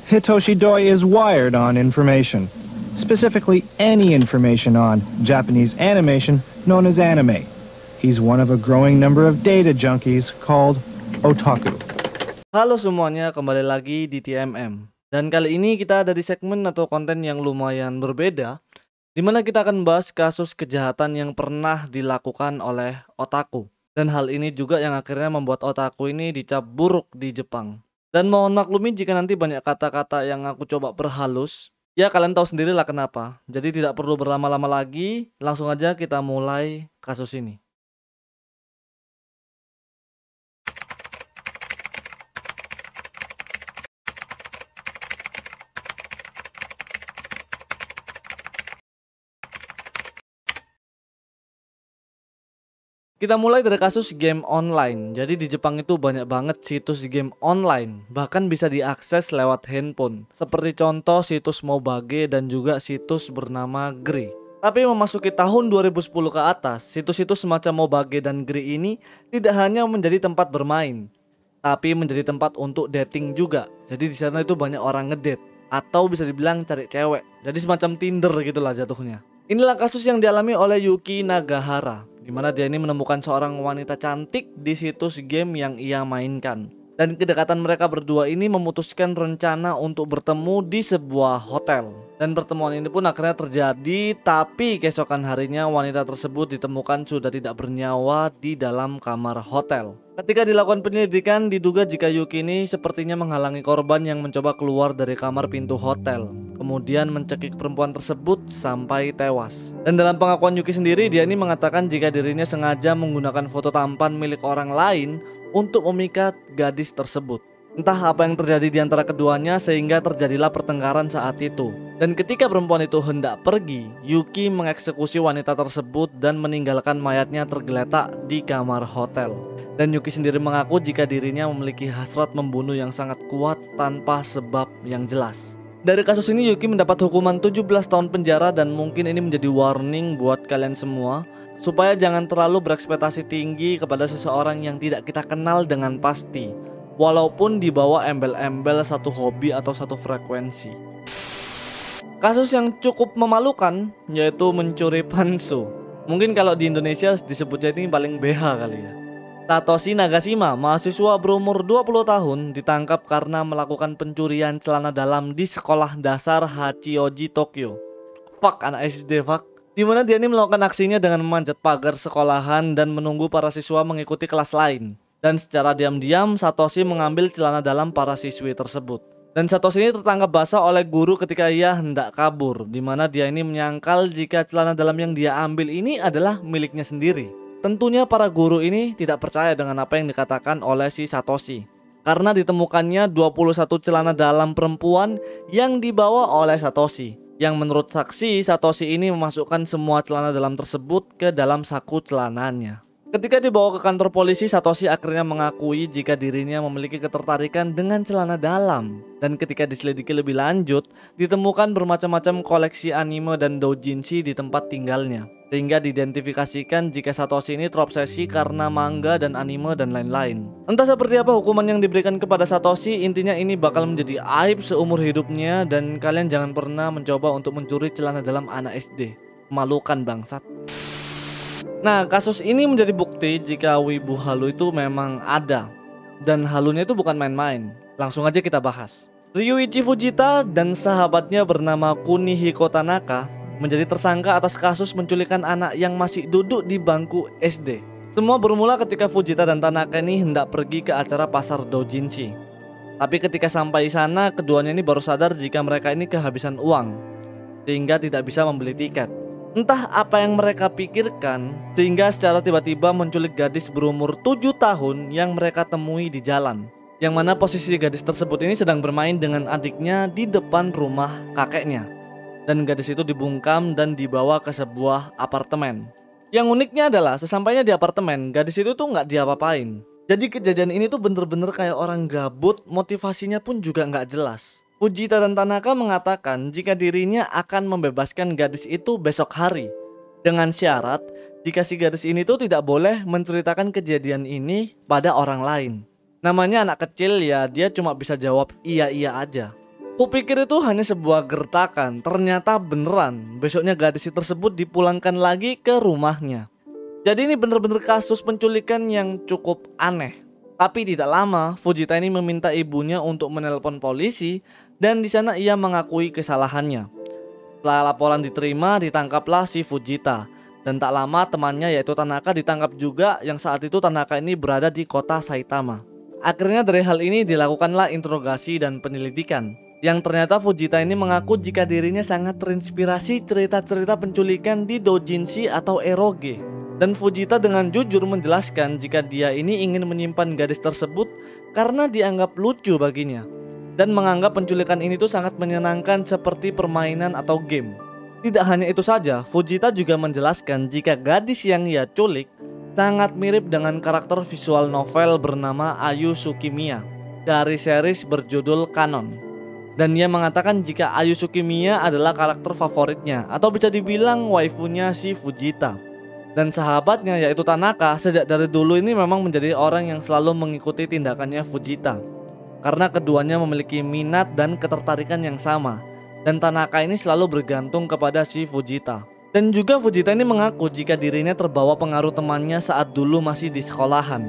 Hitoshi Doi is wired on information, specifically any information on Japanese animation known as anime. He's one of a growing number of data junkies called otaku. Halo semuanya, kembali lagi di TMM. Dan kali ini kita ada di segmen atau konten yang lumayan berbeda, di mana kita akan bahas kasus kejahatan yang pernah dilakukan oleh otaku. Dan hal ini juga yang akhirnya membuat otaku ini dicap buruk di Jepang. Dan mohon maklumi jika nanti banyak kata-kata yang aku coba perhalus. Ya kalian tahu sendirilah kenapa. Jadi tidak perlu berlama-lama lagi, langsung aja kita mulai kasus ini. Kita mulai dari kasus game online. Jadi di Jepang itu banyak banget situs game online, bahkan bisa diakses lewat handphone. Seperti contoh situs Mobage dan juga situs bernama Gri. Tapi memasuki tahun 2010 ke atas, situs-situs semacam Mobage dan Gri ini tidak hanya menjadi tempat bermain, tapi menjadi tempat untuk dating juga. Jadi di sana itu banyak orang ngedate atau bisa dibilang cari cewek. Jadi semacam Tinder gitulah jatuhnya. Inilah kasus yang dialami oleh Yuki Nagahara, di mana dia ini menemukan seorang wanita cantik di situs game yang ia mainkan. Dan kedekatan mereka berdua ini memutuskan rencana untuk bertemu di sebuah hotel. Dan pertemuan ini pun akhirnya terjadi, tapi keesokan harinya wanita tersebut ditemukan sudah tidak bernyawa di dalam kamar hotel. Ketika dilakukan penyelidikan, diduga jika Yuki ini sepertinya menghalangi korban yang mencoba keluar dari kamar pintu hotel, kemudian mencekik perempuan tersebut sampai tewas. Dan dalam pengakuan Yuki sendiri, dia ini mengatakan jika dirinya sengaja menggunakan foto tampan milik orang lain untuk memikat gadis tersebut. Entah apa yang terjadi di antara keduanya sehingga terjadilah pertengkaran saat itu. Dan ketika perempuan itu hendak pergi, Yuki mengeksekusi wanita tersebut dan meninggalkan mayatnya tergeletak di kamar hotel. Dan Yuki sendiri mengaku jika dirinya memiliki hasrat membunuh yang sangat kuat tanpa sebab yang jelas. Dari kasus ini Yuki mendapat hukuman 17 tahun penjara dan mungkin ini menjadi warning buat kalian semua supaya jangan terlalu berekspektasi tinggi kepada seseorang yang tidak kita kenal dengan pasti, walaupun dibawa embel-embel satu hobi atau satu frekuensi. Kasus yang cukup memalukan yaitu mencuri pansu. Mungkin kalau di Indonesia disebutnya ini paling BH kali ya. Satoshi Nagashima, mahasiswa berumur 20 tahun, ditangkap karena melakukan pencurian celana dalam di sekolah dasar Hachioji, Tokyo. Fuck, anak SD, fuck. Dimana dia ini melakukan aksinya dengan memanjat pagar sekolahan dan menunggu para siswa mengikuti kelas lain. Dan secara diam-diam Satoshi mengambil celana dalam para siswi tersebut. Dan Satoshi ini tertangkap basah oleh guru ketika ia hendak kabur, dimana dia ini menyangkal jika celana dalam yang dia ambil ini adalah miliknya sendiri. Tentunya para guru ini tidak percaya dengan apa yang dikatakan oleh si Satoshi, karena ditemukannya 21 celana dalam perempuan yang dibawa oleh Satoshi. Yang menurut saksi, Satoshi ini memasukkan semua celana dalam tersebut ke dalam saku celananya. Ketika dibawa ke kantor polisi, Satoshi akhirnya mengakui jika dirinya memiliki ketertarikan dengan celana dalam. Dan ketika diselidiki lebih lanjut, ditemukan bermacam-macam koleksi anime dan doujinshi di tempat tinggalnya. Sehingga diidentifikasikan jika Satoshi ini terobsesi karena manga dan anime dan lain-lain. Entah seperti apa hukuman yang diberikan kepada Satoshi, intinya ini bakal menjadi aib seumur hidupnya. Dan kalian jangan pernah mencoba untuk mencuri celana dalam anak SD. Memalukan bangsat. Nah, kasus ini menjadi bukti jika wibu halu itu memang ada. Dan halunya itu bukan main-main. Langsung aja kita bahas. Ryuichi Fujita dan sahabatnya bernama Kunihiko Tanaka menjadi tersangka atas kasus menculikan anak yang masih duduk di bangku SD. Semua bermula ketika Fujita dan Tanaka ini hendak pergi ke acara pasar doujinshi. Tapi ketika sampai sana, keduanya ini baru sadar jika mereka ini kehabisan uang, sehingga tidak bisa membeli tiket. Entah apa yang mereka pikirkan, sehingga secara tiba-tiba menculik gadis berumur 7 tahun yang mereka temui di jalan. Yang mana posisi gadis tersebut ini sedang bermain dengan adiknya di depan rumah kakeknya. Dan gadis itu dibungkam dan dibawa ke sebuah apartemen. Yang uniknya adalah sesampainya di apartemen, gadis itu tuh nggak diapa-apain. Jadi kejadian ini tuh bener-bener kayak orang gabut, motivasinya pun juga nggak jelas. Fujita dan Tanaka mengatakan jika dirinya akan membebaskan gadis itu besok hari, dengan syarat jika si gadis ini tuh tidak boleh menceritakan kejadian ini pada orang lain. Namanya anak kecil ya, dia cuma bisa jawab iya-iya aja. Kupikir itu hanya sebuah gertakan, ternyata beneran. Besoknya gadis tersebut dipulangkan lagi ke rumahnya. Jadi ini bener-bener kasus penculikan yang cukup aneh. Tapi tidak lama, Fujita ini meminta ibunya untuk menelpon polisi dan di sana ia mengakui kesalahannya. Setelah laporan diterima, ditangkaplah si Fujita. Dan tak lama temannya yaitu Tanaka ditangkap juga, yang saat itu Tanaka ini berada di kota Saitama. Akhirnya dari hal ini dilakukanlah interogasi dan penyelidikan. Yang ternyata Fujita ini mengaku jika dirinya sangat terinspirasi cerita-cerita penculikan di doujinshi atau eroge. Dan Fujita dengan jujur menjelaskan jika dia ini ingin menyimpan gadis tersebut karena dianggap lucu baginya. Dan menganggap penculikan ini tuh sangat menyenangkan seperti permainan atau game. Tidak hanya itu saja, Fujita juga menjelaskan jika gadis yang ia culik sangat mirip dengan karakter visual novel bernama Ayu Tsukimiya dari series berjudul Kanon. Dan ia mengatakan jika Ayu Tsukimiya adalah karakter favoritnya atau bisa dibilang waifunya si Fujita. Dan sahabatnya yaitu Tanaka sejak dari dulu ini memang menjadi orang yang selalu mengikuti tindakannya Fujita. Karena keduanya memiliki minat dan ketertarikan yang sama. Dan Tanaka ini selalu bergantung kepada si Fujita. Dan juga Fujita ini mengaku jika dirinya terbawa pengaruh temannya saat dulu masih di sekolahan.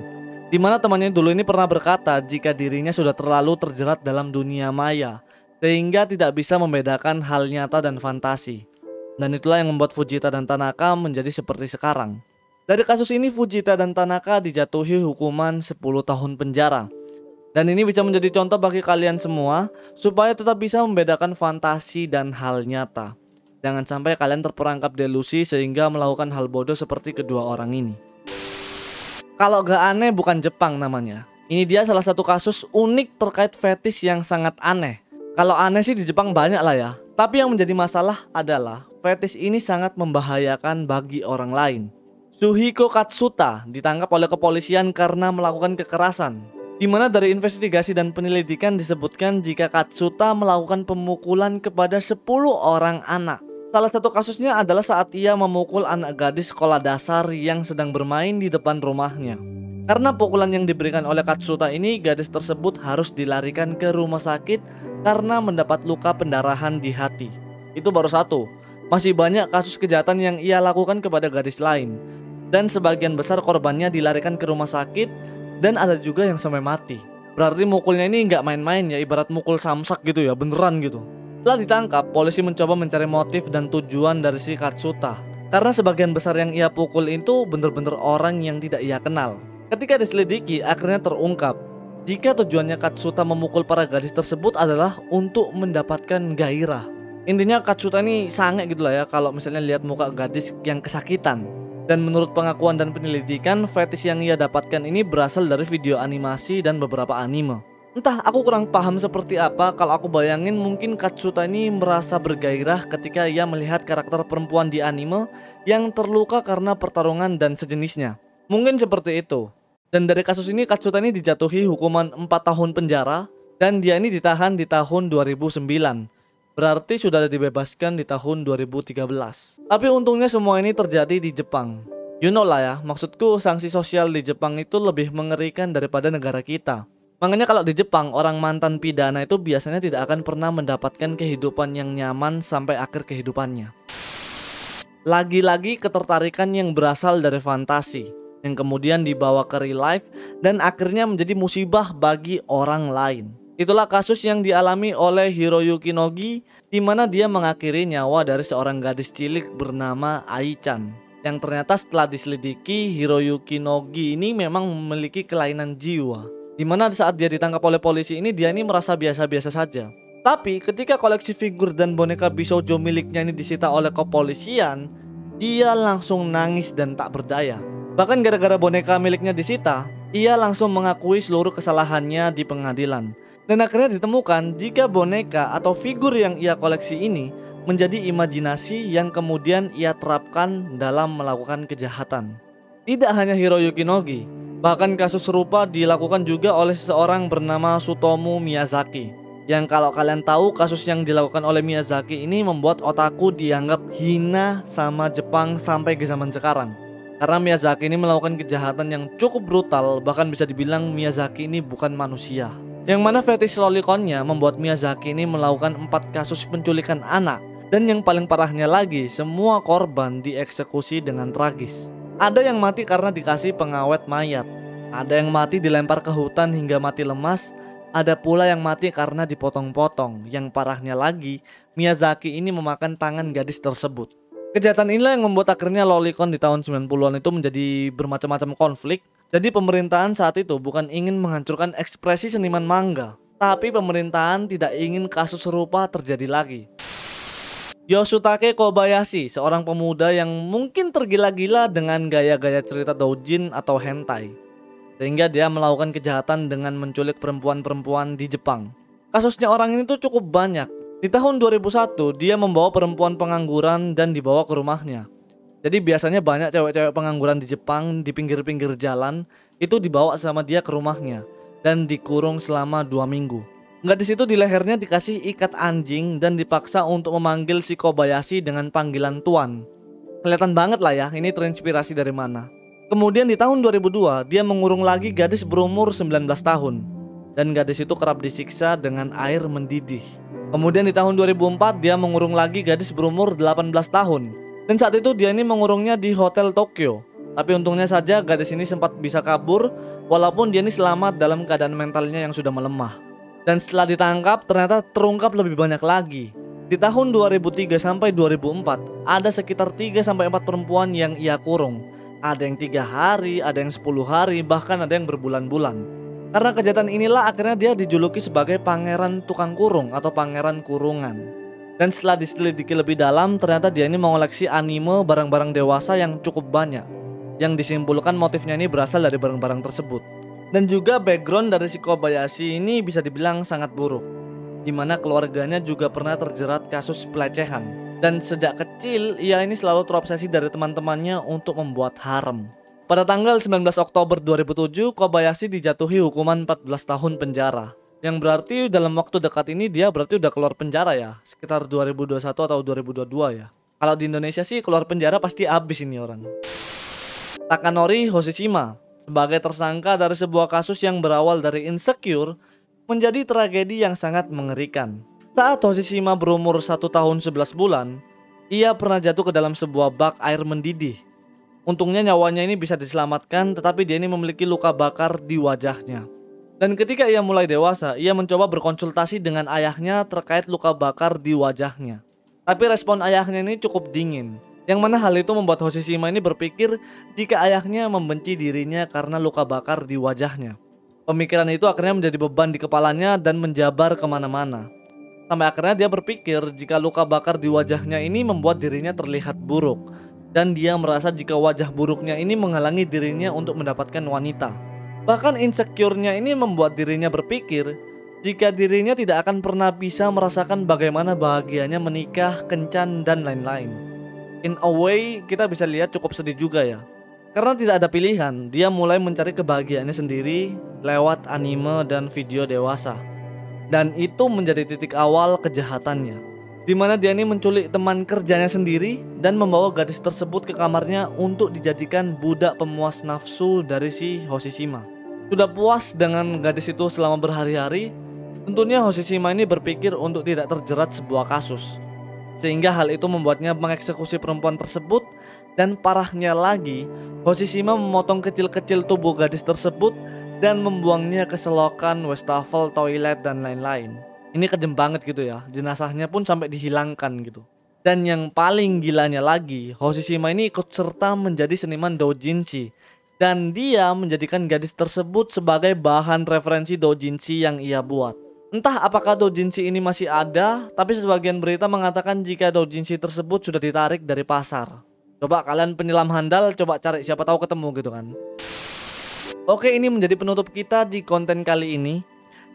Dimana temannya dulu ini pernah berkata jika dirinya sudah terlalu terjerat dalam dunia maya, sehingga tidak bisa membedakan hal nyata dan fantasi. Dan itulah yang membuat Fujita dan Tanaka menjadi seperti sekarang. Dari kasus ini Fujita dan Tanaka dijatuhi hukuman 10 tahun penjara. Dan ini bisa menjadi contoh bagi kalian semua supaya tetap bisa membedakan fantasi dan hal nyata. Jangan sampai kalian terperangkap delusi sehingga melakukan hal bodoh seperti kedua orang ini. Kalau gak aneh bukan Jepang namanya. Ini dia salah satu kasus unik terkait fetish yang sangat aneh. Kalau aneh sih di Jepang banyak lah ya. Tapi yang menjadi masalah adalah fetish ini sangat membahayakan bagi orang lain. Suhiko Katsuta ditangkap oleh kepolisian karena melakukan kekerasan. Dimana dari investigasi dan penyelidikan disebutkan jika Katsuta melakukan pemukulan kepada 10 orang anak. Salah satu kasusnya adalah saat ia memukul anak gadis sekolah dasar yang sedang bermain di depan rumahnya. Karena pukulan yang diberikan oleh Katsuta ini, gadis tersebut harus dilarikan ke rumah sakit karena mendapat luka pendarahan di hati. Itu baru satu. Masih banyak kasus kejahatan yang ia lakukan kepada gadis lain. Dan sebagian besar korbannya dilarikan ke rumah sakit dan ada juga yang sampai mati. Berarti mukulnya ini nggak main-main ya, ibarat mukul samsak gitu ya, beneran gitu. Setelah ditangkap, polisi mencoba mencari motif dan tujuan dari si Katsuta. Karena sebagian besar yang ia pukul itu bener-bener orang yang tidak ia kenal. Ketika diselidiki, akhirnya terungkap jika tujuannya Katsuta memukul para gadis tersebut adalah untuk mendapatkan gairah. Intinya Katsuta ini sange gitu lah ya kalau misalnya lihat muka gadis yang kesakitan. Dan menurut pengakuan dan penyelidikan, fetish yang ia dapatkan ini berasal dari video animasi dan beberapa anime. Entah, aku kurang paham seperti apa. Kalau aku bayangin mungkin Katsuta ini merasa bergairah ketika ia melihat karakter perempuan di anime yang terluka karena pertarungan dan sejenisnya. Mungkin seperti itu. Dan dari kasus ini Katsuta ini dijatuhi hukuman 4 tahun penjara dan dia ini ditahan di tahun 2009. Berarti sudah dibebaskan di tahun 2013. Tapi untungnya semua ini terjadi di Jepang. You know lah ya, maksudku sanksi sosial di Jepang itu lebih mengerikan daripada negara kita. Makanya kalau di Jepang, orang mantan pidana itu biasanya tidak akan pernah mendapatkan kehidupan yang nyaman sampai akhir kehidupannya. Lagi-lagi ketertarikan yang berasal dari fantasi, yang kemudian dibawa ke real life dan akhirnya menjadi musibah bagi orang lain. Itulah kasus yang dialami oleh Hiroyuki Nogi, di mana dia mengakhiri nyawa dari seorang gadis cilik bernama Ai-chan. Yang ternyata setelah diselidiki, Hiroyuki Nogi ini memang memiliki kelainan jiwa. Dimana saat dia ditangkap oleh polisi ini, dia ini merasa biasa-biasa saja. Tapi ketika koleksi figur dan boneka Bishoujo miliknya ini disita oleh kepolisian, dia langsung nangis dan tak berdaya. Bahkan gara-gara boneka miliknya disita, ia langsung mengakui seluruh kesalahannya di pengadilan. Dan akhirnya ditemukan jika boneka atau figur yang ia koleksi ini menjadi imajinasi yang kemudian ia terapkan dalam melakukan kejahatan. Tidak hanya Hiroyuki Nogi, bahkan kasus serupa dilakukan juga oleh seseorang bernama Tsutomu Miyazaki. Yang kalau kalian tahu, kasus yang dilakukan oleh Miyazaki ini membuat otaku dianggap hina sama Jepang sampai ke zaman sekarang. Karena Miyazaki ini melakukan kejahatan yang cukup brutal, bahkan bisa dibilang Miyazaki ini bukan manusia. Yang mana fetish lolikonnya membuat Miyazaki ini melakukan 4 kasus penculikan anak. Dan yang paling parahnya lagi, semua korban dieksekusi dengan tragis. Ada yang mati karena dikasih pengawet mayat. Ada yang mati dilempar ke hutan hingga mati lemas. Ada pula yang mati karena dipotong-potong. Yang parahnya lagi, Miyazaki ini memakan tangan gadis tersebut. Kejahatan inilah yang membuat akhirnya lolicon di tahun 90-an itu menjadi bermacam-macam konflik. Jadi pemerintahan saat itu bukan ingin menghancurkan ekspresi seniman manga, tapi pemerintahan tidak ingin kasus serupa terjadi lagi. Yoshitake Kobayashi, seorang pemuda yang mungkin tergila-gila dengan gaya-gaya cerita doujin atau hentai, sehingga dia melakukan kejahatan dengan menculik perempuan-perempuan di Jepang. Kasusnya orang ini tuh cukup banyak. Di tahun 2001 dia membawa perempuan pengangguran dan dibawa ke rumahnya. Jadi biasanya banyak cewek-cewek pengangguran di Jepang di pinggir-pinggir jalan itu dibawa sama dia ke rumahnya dan dikurung selama 2 minggu. Gadis itu di lehernya dikasih ikat anjing dan dipaksa untuk memanggil si Kobayashi dengan panggilan tuan. Kelihatan banget lah ya ini terinspirasi dari mana. Kemudian di tahun 2002 dia mengurung lagi gadis berumur 19 tahun. Dan gadis itu kerap disiksa dengan air mendidih. Kemudian di tahun 2004 dia mengurung lagi gadis berumur 18 tahun. Dan saat itu dia ini mengurungnya di hotel Tokyo. Tapi untungnya saja gadis ini sempat bisa kabur walaupun dia ini selamat dalam keadaan mentalnya yang sudah melemah. Dan setelah ditangkap ternyata terungkap lebih banyak lagi. Di tahun 2003 sampai 2004 ada sekitar 3 sampai 4 perempuan yang ia kurung. Ada yang 3 hari, ada yang 10 hari, bahkan ada yang berbulan-bulan. Karena kejahatan inilah akhirnya dia dijuluki sebagai pangeran tukang kurung atau pangeran kurungan. Dan setelah diselidiki lebih dalam ternyata dia ini mengoleksi anime barang-barang dewasa yang cukup banyak. Yang disimpulkan motifnya ini berasal dari barang-barang tersebut. Dan juga background dari si Kobayashi ini bisa dibilang sangat buruk, dimana keluarganya juga pernah terjerat kasus pelecehan. Dan sejak kecil ia ini selalu terobsesi dari teman-temannya untuk membuat harem. Pada tanggal 19 Oktober 2007 Kobayashi dijatuhi hukuman 14 tahun penjara. Yang berarti dalam waktu dekat ini dia berarti udah keluar penjara ya, sekitar 2021 atau 2022 ya. Kalau di Indonesia sih keluar penjara pasti habis ini orang. Takanori Hoshishima sebagai tersangka dari sebuah kasus yang berawal dari insecure menjadi tragedi yang sangat mengerikan. Saat Hoshishima berumur 1 tahun 11 bulan, ia pernah jatuh ke dalam sebuah bak air mendidih. Untungnya nyawanya ini bisa diselamatkan, tetapi dia ini memiliki luka bakar di wajahnya. Dan ketika ia mulai dewasa, ia mencoba berkonsultasi dengan ayahnya terkait luka bakar di wajahnya. Tapi respon ayahnya ini cukup dingin. Yang mana hal itu membuat Hoshishima ini berpikir jika ayahnya membenci dirinya karena luka bakar di wajahnya. Pemikiran itu akhirnya menjadi beban di kepalanya dan menjabar kemana-mana. Sampai akhirnya dia berpikir jika luka bakar di wajahnya ini membuat dirinya terlihat buruk. Dan dia merasa jika wajah buruknya ini menghalangi dirinya untuk mendapatkan wanita. Bahkan insecure-nya ini membuat dirinya berpikir jika dirinya tidak akan pernah bisa merasakan bagaimana bahagianya menikah, kencan, dan lain-lain. In a way, kita bisa lihat cukup sedih juga ya. Karena tidak ada pilihan, dia mulai mencari kebahagiaannya sendiri lewat anime dan video dewasa. Dan itu menjadi titik awal kejahatannya, dimana dia ini menculik teman kerjanya sendiri dan membawa gadis tersebut ke kamarnya untuk dijadikan budak pemuas nafsu dari si Hoshishima. Sudah puas dengan gadis itu selama berhari-hari, tentunya Hoshishima ini berpikir untuk tidak terjerat sebuah kasus. Sehingga hal itu membuatnya mengeksekusi perempuan tersebut. Dan parahnya lagi, Hoshishima memotong kecil-kecil tubuh gadis tersebut dan membuangnya ke selokan, wastafel, toilet, dan lain-lain. Ini kejam banget gitu ya, jenazahnya pun sampai dihilangkan gitu. Dan yang paling gilanya lagi, Hoshishima ini ikut serta menjadi seniman doujinshi. Dan dia menjadikan gadis tersebut sebagai bahan referensi doujinshi yang ia buat. Entah apakah doujinshi ini masih ada, tapi sebagian berita mengatakan jika doujinshi tersebut sudah ditarik dari pasar. Coba kalian penyelam handal, coba cari, siapa tahu ketemu gitu kan. Oke, ini menjadi penutup kita di konten kali ini,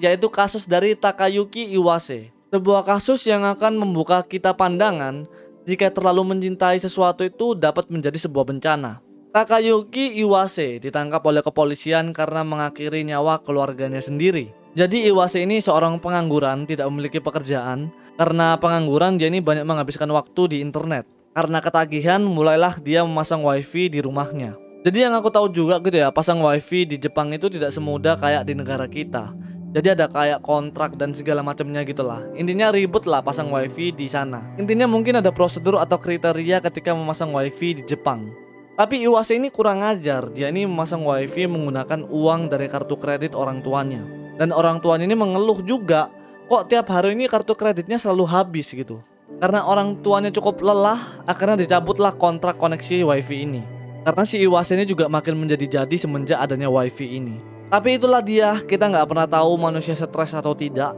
yaitu kasus dari Takayuki Iwase. Sebuah kasus yang akan membuka kita pandangan jika terlalu mencintai sesuatu itu dapat menjadi sebuah bencana. Takayuki Iwase ditangkap oleh kepolisian karena mengakhiri nyawa keluarganya sendiri. Jadi Iwase ini seorang pengangguran, tidak memiliki pekerjaan. Karena pengangguran dia ini banyak menghabiskan waktu di internet. Karena ketagihan mulailah dia memasang wifi di rumahnya. Jadi yang aku tahu juga gitu ya, pasang wifi di Jepang itu tidak semudah kayak di negara kita. Jadi ada kayak kontrak dan segala macamnya gitulah. Intinya ribet lah pasang wifi di sana. Intinya mungkin ada prosedur atau kriteria ketika memasang wifi di Jepang. Tapi Iwase ini kurang ajar. Dia ini memasang wifi menggunakan uang dari kartu kredit orang tuanya. Dan orang tuanya ini mengeluh juga, kok tiap hari ini kartu kreditnya selalu habis gitu. Karena orang tuanya cukup lelah, akhirnya dicabutlah kontrak koneksi wifi ini. Karena si Iwase ini juga makin menjadi-jadi semenjak adanya wifi ini. Tapi itulah dia, kita nggak pernah tahu manusia stres atau tidak.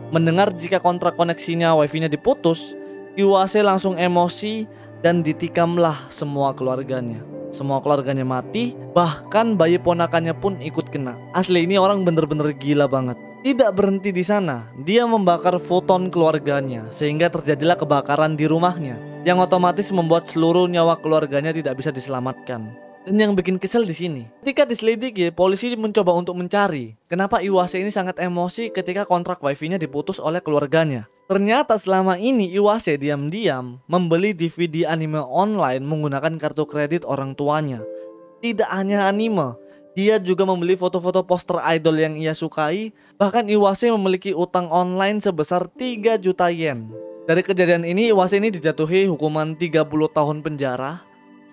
Mendengar jika kontrak koneksinya wifi-nya diputus, Iwase langsung emosi dan ditikamlah semua keluarganya. Semua keluarganya mati, bahkan bayi ponakannya pun ikut kena. Asli ini orang bener-bener gila banget. Tidak berhenti di sana, dia membakar foton keluarganya sehingga terjadilah kebakaran di rumahnya yang otomatis membuat seluruh nyawa keluarganya tidak bisa diselamatkan. Dan yang bikin kesel di sini, ketika diselidiki, polisi mencoba untuk mencari kenapa Iwase ini sangat emosi ketika kontrak wifi-nya diputus oleh keluarganya. Ternyata selama ini Iwase diam-diam membeli DVD anime online menggunakan kartu kredit orang tuanya. Tidak hanya anime, dia juga membeli foto-foto poster idol yang ia sukai. Bahkan Iwase memiliki utang online sebesar 3 juta yen. Dari kejadian ini Iwase ini dijatuhi hukuman 30 tahun penjara.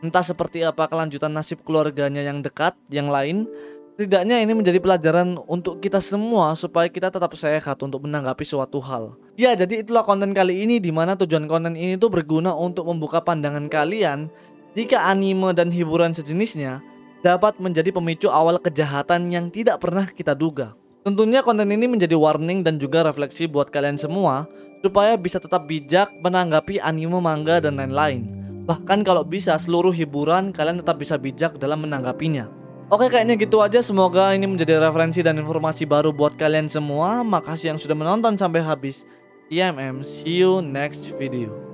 Entah seperti apa kelanjutan nasib keluarganya yang dekat, yang lain. Setidaknya ini menjadi pelajaran untuk kita semua supaya kita tetap sehat untuk menanggapi suatu hal. Ya, jadi itulah konten kali ini, dimana tujuan konten ini tuh berguna untuk membuka pandangan kalian jika anime dan hiburan sejenisnya dapat menjadi pemicu awal kejahatan yang tidak pernah kita duga. Tentunya konten ini menjadi warning dan juga refleksi buat kalian semua supaya bisa tetap bijak menanggapi anime, manga, dan lain-lain. Bahkan kalau bisa seluruh hiburan kalian tetap bisa bijak dalam menanggapinya. Oke, kayaknya gitu aja. Semoga ini menjadi referensi dan informasi baru buat kalian semua. Makasih yang sudah menonton sampai habis. IMM, see you next video.